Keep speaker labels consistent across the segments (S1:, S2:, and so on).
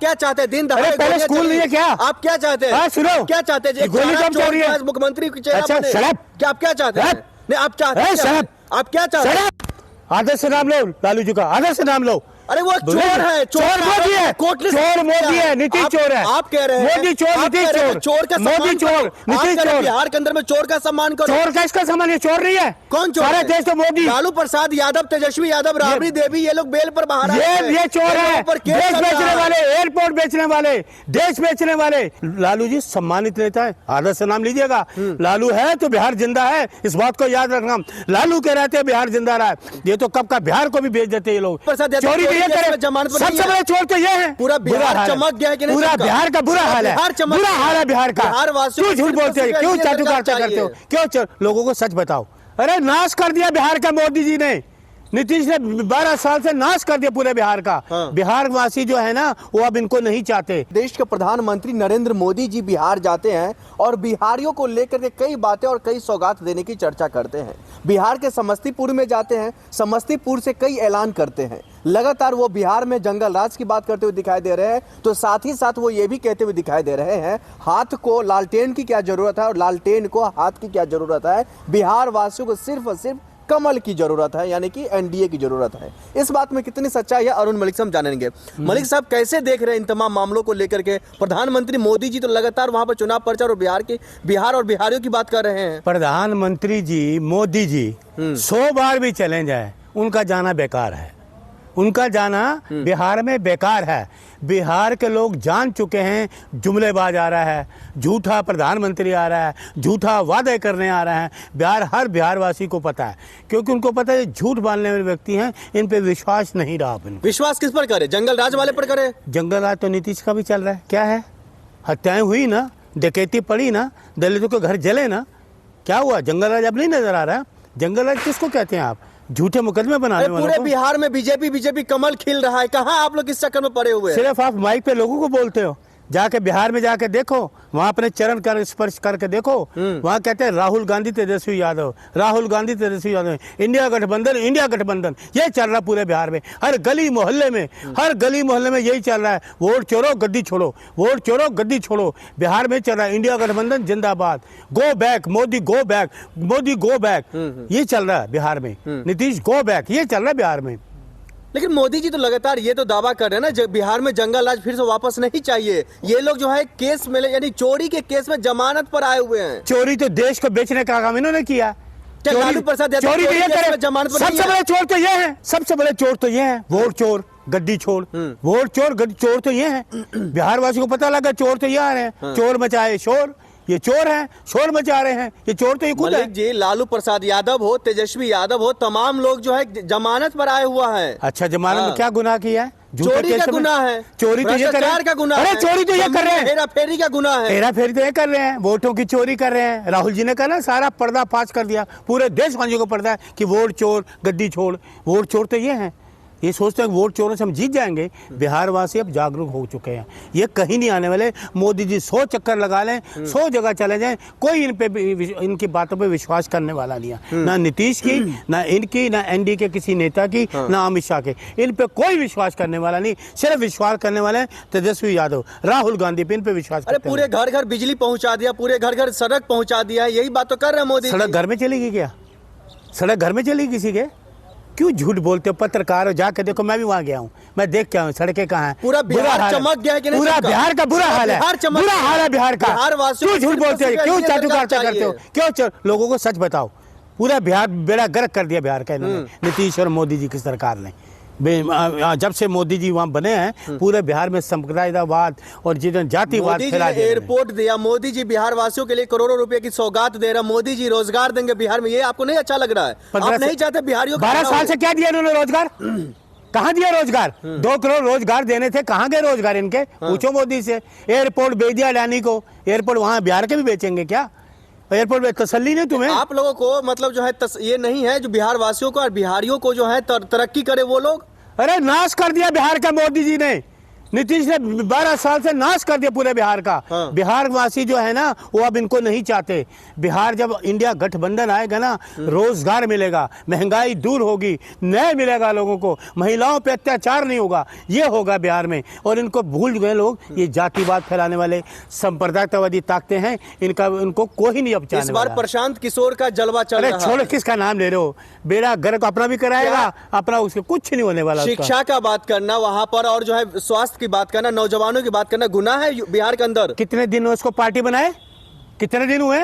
S1: क्या चाहते हैं? दिन दहाड़े
S2: पहले स्कूल नहीं है क्या?
S1: आप क्या चाहते हैं?
S2: सुनो,
S1: क्या चाहते हैं?
S2: गोली कब चल रही है?
S1: मुख्यमंत्री की चेहरा
S2: अच्छा,
S1: बने।
S2: शराब।
S1: क्या आप क्या चाहते हैं? नहीं, आप चाहते हैं? आप क्या चाहते हैं?
S2: आदर से नाम लो, लालू जी का आदर से नाम लो।
S1: अरे वो चोर है,
S2: चोर मोदी है, चोर मोदी है, नीतीश चोर है।
S1: आप कह रहे हैं
S2: मोदी चोर, नीतीश चोर,
S1: चोर का
S2: मोदी चोर, नीतीश चोर।
S1: बिहार के अंदर में चोर का सम्मान करो।
S2: चोर का इसका सम्मान, ये चोर नहीं है।
S1: कौन चोर?
S2: सारे देश तो मोदी,
S1: लालू प्रसाद यादव, तेजस्वी यादव, राबड़ी देवी, ये लोग बेल पर बाहर आए हैं।
S2: ये चोर है, देश बेचने वाले, एयरपोर्ट बेचने वाले, देश बेचने वाले। लालू जी सम्मानित नेता है, आदर से नाम लीजिएगा। लालू है तो बिहार जिंदा है, इस बात को याद रखना। लालू के रहते बिहार जिंदा रहा है। ये तो कब का बिहार को भी बेच देते ये लोग। चोरी तो ये करे, सबसे बड़े चोर तो ये है।
S1: पूरा बिहार चमक गया है कि नहीं?
S2: पूरा बिहार का बुरा हाल है, बुरा हाल है बिहार का।
S1: बिहार वासियों
S2: क्यों झूठ बोलते हैं, क्यों चाटुकारिता करते हो, क्यों? लोगों को सच बताओ। अरे नाश कर दिया बिहार का मोदी जी ने, नीतीश ने 12 साल से नाश कर दिया पूरे बिहार का। बिहार वासी जो है ना, वो अब इनको नहीं चाहते।
S1: देश के प्रधानमंत्री नरेंद्र मोदी जी बिहार जाते हैं और बिहारियों को लेकर के कई बातें और कई सौगात देने की चर्चा करते हैं। बिहार के समस्तीपुर में जाते हैं, समस्तीपुर से कई ऐलान करते हैं। लगातार वो बिहार में जंगल राज की बात करते हुए दिखाई दे रहे हैं, तो साथ ही साथ वो ये भी कहते हुए दिखाई दे रहे हैं हाथ को लालटेन की क्या जरूरत है और लालटेन को हाथ की क्या जरूरत है। बिहार वासियों को सिर्फ और सिर्फ कमल की जरूरत है, यानी कि एनडीए की जरूरत है। इस बात में कितनी सच्चाई है, अरुण मलिक से हम जानेंगे। मलिक साहब, कैसे देख रहे हैं इन तमाम मामलों को लेकर के? प्रधानमंत्री मोदी जी तो लगातार वहां पर चुनाव प्रचार और बिहार और बिहारियों की बात कर रहे हैं।
S2: प्रधानमंत्री जी मोदी जी 100 बार भी चले जाए, उनका जाना बेकार है। उनका जाना बिहार में बेकार है। बिहार के लोग जान चुके हैं जुमलेबाज आ रहा है, झूठा प्रधानमंत्री आ रहा है, झूठा वादे करने आ रहा है। हर बिहारवासी को पता है, क्योंकि उनको पता है झूठ बोलने वाले व्यक्ति हैं, इन पे विश्वास नहीं रहा।
S1: विश्वास किस पर करे? जंगल राज वाले पर करे?
S2: जंगल राज तो नीतीश का भी चल रहा है। क्या है? हत्याएं हुई ना, डकैती पड़ी ना, दलितों के घर जले ना, क्या हुआ? जंगल राज अब नहीं नजर आ रहा। जंगल राज किसको कहते हैं आप? झूठे मुकदमे बनाने वालों को।
S1: पूरे बिहार में बीजेपी कमल खिल रहा है। कहाँ आप लोग इस चक्कर में पड़े हुए हैं?
S2: सिर्फ आप माइक पे लोगों को बोलते हो। जाके बिहार में जाके देखो, वहां अपने चरण कर स्पर्श करके देखो। वहां कहते हैं राहुल गांधी तेजस्वी यादव, राहुल गांधी तेजस्वी यादव, इंडिया गठबंधन, इंडिया गठबंधन। ये चल रहा पूरे बिहार में, हर गली मोहल्ले में यही चल रहा है। वोट चोरो गद्दी छोड़ो, वोट चोरो गद्दी छोड़ो। बिहार में चल रहा है इंडिया गठबंधन जिंदाबाद, go back Modi, go back Modi, go back. ये चल रहा है बिहार में। नीतीश गो बैक, ये चल रहा है बिहार में।
S1: लेकिन मोदी जी तो लगातार ये तो दावा कर रहे हैं ना, बिहार में जंगल राज फिर से वापस नहीं चाहिए। ये लोग जो है केस में, यानी चोरी के केस में जमानत पर आए हुए हैं।
S2: चोरी तो देश को बेचने का काम इन्होंने किया।
S1: लालू प्रसाद
S2: चोरी तो ये करे,
S1: जमानत पर
S2: सबसे बड़े चोर तो ये है, सबसे बड़े चोर तो ये है। वोट चोर गद्दी छोड़, वोट चोर गद्दी चोर तो ये है। बिहार वासियों को पता लगा चोर तो ये आ रहे हैं। चोर मचाए शोर, ये चोर हैं, शोर मचा रहे हैं। ये चोर तो ये खुद है।
S1: जी, लालू प्रसाद यादव हो, तेजस्वी यादव हो, तमाम लोग जो है जमानत पर आए हुआ है।
S2: अच्छा, जमानत में क्या गुनाह किया है?
S1: चोरी का गुनाह है,
S2: चोरी तो ये कर रहे हैं,
S1: का गुनाह
S2: है। चोरी तो ये कर रहे हैं,
S1: हेरा फेरी का गुनाह है,
S2: हेरा फेरी तो ये कर रहे हैं, वोटों की चोरी कर रहे हैं। राहुल जी ने कहा ना, सारा पर्दा फाश कर दिया, पूरे देशवासियों को पर्दा है कि वोट चोर गद्दी छोड़। वोट चोर तो ये है। ये सोचते हैं वोट चोरों से हम जीत जाएंगे। बिहार वासी अब जागरूक हो चुके हैं, ये कहीं नहीं आने वाले। मोदी जी 100 चक्कर लगा लें, 100 जगह चले जाएं, कोई इन पे इनकी बातों पे विश्वास करने वाला नहीं है। ना नीतीश की, ना इनकी, ना एनडीए के किसी नेता की, ना अमित शाह के। इन पे कोई विश्वास करने वाला नहीं। सिर्फ विश्वास करने वाले तेजस्वी यादव, राहुल गांधी पे, इन पे विश्वास।
S1: अरे पूरे घर घर बिजली पहुंचा दिया, पूरे घर घर सड़क पहुंचा दिया, यही बात तो कर रहे हैं मोदी।
S2: सड़क घर में चलेगी क्या? सड़क घर में चलेगी किसी के? क्यों झूठ बोलते हो? पत्रकार हो, जाके देखो, मैं भी वहां गया हूँ, मैं देख के आऊँ सड़कें कहाँ हैं।
S1: पूरा बिहार चमक गया है कि नहीं?
S2: पूरा बिहार का बुरा हाल है, बुरा हाल है बिहार का। क्यों झूठ बोलते हो? क्यों चाटुकारिता करते हो? क्यों? लोगों को सच बताओ। पूरा बिहार बेड़ा गर्क कर दिया बिहार का इन्होंने, नीतीश और मोदी जी की सरकार ने। जब से मोदी जी वहाँ बने हैं, पूरे बिहार में संप्रदायवाद और जातिवाद फैला दिया।
S1: एयरपोर्ट दिया मोदी जी, बिहार वासियों के लिए करोड़ों रुपए की सौगात दे रहा मोदी जी, रोजगार देंगे बिहार में। ये आपको नहीं अच्छा लग रहा है? आप नहीं चाहते बिहारियों को?
S2: 12 साल से क्या दिया इन्होंने रोजगार? कहाँ दिया रोजगार? 2 करोड़ रोजगार देने थे, कहाँ गए रोजगार इनके? पूछो मोदी से। एयरपोर्ट भेज दिया अडानी को, एयरपोर्ट वहाँ बिहार के भी बेचेंगे क्या? एयरपोर्ट में तसल्ली नहीं तुम्हें?
S1: आप लोगों को मतलब जो है ये नहीं है जो बिहार वासियों को और बिहारियों को जो है तरक्की करे वो लोग?
S2: अरे नाश कर दिया बिहार का मोदी जी ने, नीतीश ने 12 साल से नाश कर दिया पूरे बिहार का।
S1: हाँ।
S2: बिहार वासी जो है ना वो अब इनको नहीं चाहते। बिहार जब इंडिया गठबंधन आएगा ना, रोजगार मिलेगा, महंगाई दूर होगी, न्याय मिलेगा लोगों को, महिलाओं पे अत्याचार नहीं होगा, ये होगा बिहार में। और इनको भूल गए लोग, ये जातिवाद फैलाने वाले सांप्रदायिकवादी ताकतें हैं, इनको कोई नहीं अब चाहने
S1: इस बार
S2: वाला।
S1: प्रशांत किशोर का जलवा चल
S2: अरे
S1: रहा
S2: छोड़ो,
S1: है।
S2: किसका नाम ले रहे हो? बेड़ा घर को अपना भी कराएगा, अपना उसके कुछ नहीं होने वाला। उसका।
S1: शिक्षा का बात करना वहां पर, और जो है स्वास्थ्य की बात करना, नौजवानों की बात करना गुनाह है बिहार के अंदर।
S2: कितने दिन हुए उसको पार्टी बनाए? कितने दिन हुए?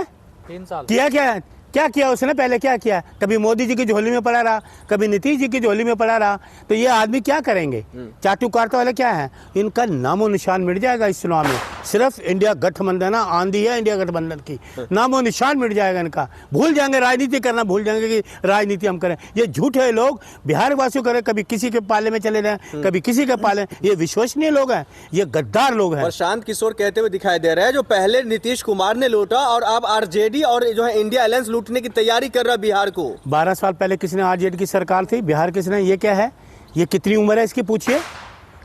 S3: 3 साल।
S2: किया क्या? क्या किया उसने? पहले क्या किया? कभी मोदी जी की झोली में पड़ा रहा, कभी नीतीश जी की झोली में पड़ा रहा। तो ये आदमी क्या करेंगे? चाटुकारिता वाले क्या है? इनका नामो निशान मिट जाएगा इस चुनाव में। सिर्फ इंडिया गठबंधन आंधी है, इंडिया गठबंधन की नामो निशान मिट जाएगा इनका। भूल जाएंगे राजनीति करना, भूल जाएंगे कि राजनीति हम करें। ये झूठे लोग बिहार वासियों करें, कभी किसी के पाले में चले जाएं, कभी किसी के पाले। ये विश्वसनीय लोग हैं, ये गद्दार लोग हैं।
S1: प्रशांत किशोर कहते हुए दिखाई दे रहे हैं जो पहले नीतीश कुमार ने लूटा और अब आरजेडी और जो है इंडिया अलायंस लूटने की तैयारी कर रहा है बिहार को।
S2: 12 साल पहले किसने आरजेडी की सरकार थी? बिहार किसने? ये क्या है? ये कितनी उम्र है इसकी? पूछिए,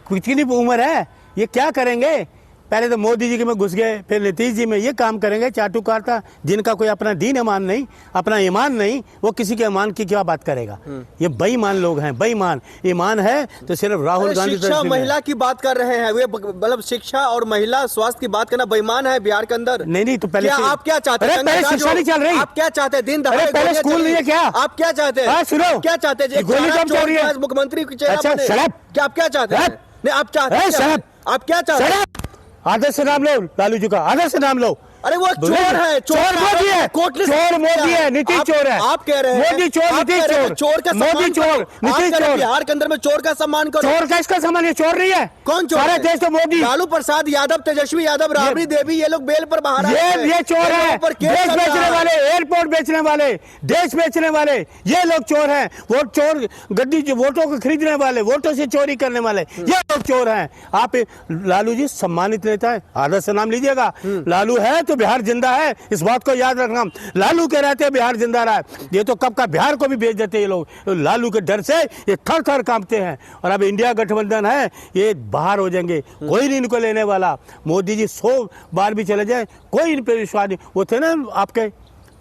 S2: कितनी उम्र है? ये क्या करेंगे? पहले तो मोदी जी के में घुस गए, फिर नीतीश जी में। ये काम करेंगे चाटुकारिता। जिनका कोई अपना दीन ईमान नहीं, अपना ईमान नहीं, वो किसी के ईमान की क्या बात करेगा? ये बेईमान लोग हैं, बेईमान। ईमान है तो सिर्फ राहुल गांधी।
S1: शिक्षा महिला की बात कर रहे हैं वे, मतलब शिक्षा और महिला स्वास्थ्य की बात करना बेईमान है बिहार के अंदर।
S2: नहीं तो पहले
S1: आप क्या चाहते हैं?
S2: पहले शिक्षा नहीं चल रही।
S1: आप क्या चाहते हैं? दिन दहाड़े
S2: पहले स्कूल नहीं है क्या?
S1: आप क्या चाहते हैं?
S2: सुनो,
S1: क्या चाहते हैं?
S2: गोली कब चल रही है?
S1: मुख्यमंत्री की चेहरा
S2: अच्छा,
S1: बने।
S2: शराब।
S1: क्या आप क्या चाहते हैं? नहीं आप चाहते हैं? आप क्या चाहते हैं?
S2: आदर्श नाम लो, लालू जी का आदर्श नाम लो।
S1: अरे वो चोर है,
S2: चोर मोदी है, चोर मोदी है, नीतीश चोर है।
S1: आप कह रहे हैं
S2: मोदी चोर, नीतीश चोर,
S1: चोर का
S2: मोदी चोर, नीतीश चोर।
S1: बिहार के अंदर में चोर का सम्मान करो।
S2: चोर का इसका सम्मान? ये चोर नहीं है।
S1: कौन चोर?
S2: सारे देश तो मोदी।
S1: लालू प्रसाद यादव, तेजस्वी यादव, राबड़ी देवी, ये लोग बेल पर बाहर आए हैं।
S2: ये चोर है। देश बेचने वाले, एयरपोर्ट बेचने वाले, देश बेचने वाले, ये लोग चोर हैं। वोट चोर, गद्दी वोटों को खरीदने वाले, वोटों से चोरी करने वाले, ये लोग चोर हैं। आप लालू जी सम्मानित नेता है, आदर्श नाम लीजिएगा। लालू है तो बिहार जिंदा है, इस बात को याद रखना। लालू के रहते बिहार जिंदा रहा है। ये तो कब का बिहार को भी बेच देते ये लोग। लालू के डर से ये थर थर कांपते हैं। और अब इंडिया गठबंधन है, ये बाहर हो जाएंगे, कोई नहीं इनको लेने वाला। मोदी जी 100 बार भी चले जाए, कोई इन पे विश्वास नहीं। वो थे ना आपके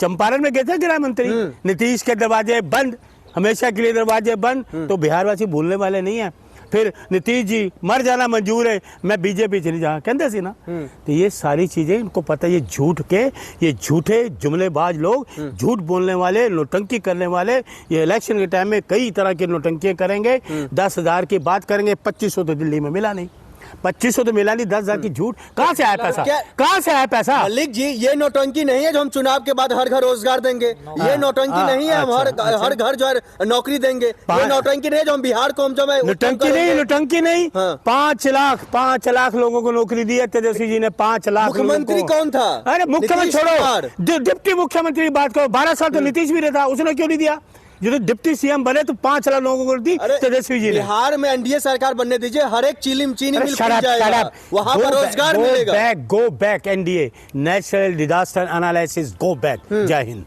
S2: चंपारण में गए थे गृह मंत्री, नीतीश के दरवाजे बंद, हमेशा के लिए दरवाजे बंद। तो बिहारवासी भूलने वाले नहीं है। फिर नीतीश जी मर जाना मंजूर है, मैं बीजेपी चली जा कहते सी ना। तो ये सारी चीजें इनको पता है। ये झूठ के, ये झूठे जुमलेबाज लोग, झूठ बोलने वाले, नोटंकी करने वाले, ये इलेक्शन के टाइम में कई तरह की नोटंकियां करेंगे। 10,000 की बात करेंगे, 2500 तो दिल्ली में मिला नहीं। 2500 तो मिला नहीं, 10,000 की झूठ। कहाँ से आया पैसा? कहाँ से आया पैसा?
S1: मलिक जी, ये नौटंकी नहीं है जो हम चुनाव के बाद हर घर रोजगार देंगे। ये नौटंकी नहीं है हम हर घर जो है नौकरी देंगे। ये नौटंकी नहीं है जो हम बिहार को हम जो है
S2: नौटंकी नहीं। 5 लाख लोगों को नौकरी दी है तेजस्वी जी ने। 5 लाख।
S1: मुख्यमंत्री कौन था?
S2: अरे मुख्यमंत्री छोड़ो, डिप्टी मुख्यमंत्री की बात करो। 12 साल तो नीतीश भी रहता, उसने क्यों नहीं दिया? जो डिप्टी सीएम बने तो 5 लाख लोगों को दी तेजस्वी जी ने।
S1: बिहार में एनडीए सरकार बनने दीजिए, हर एक चीनी मिल जाएगा, वहां पर रोजगार मिलेगा।
S2: Go back NDA, national disaster analysis, go back. जय हिंद।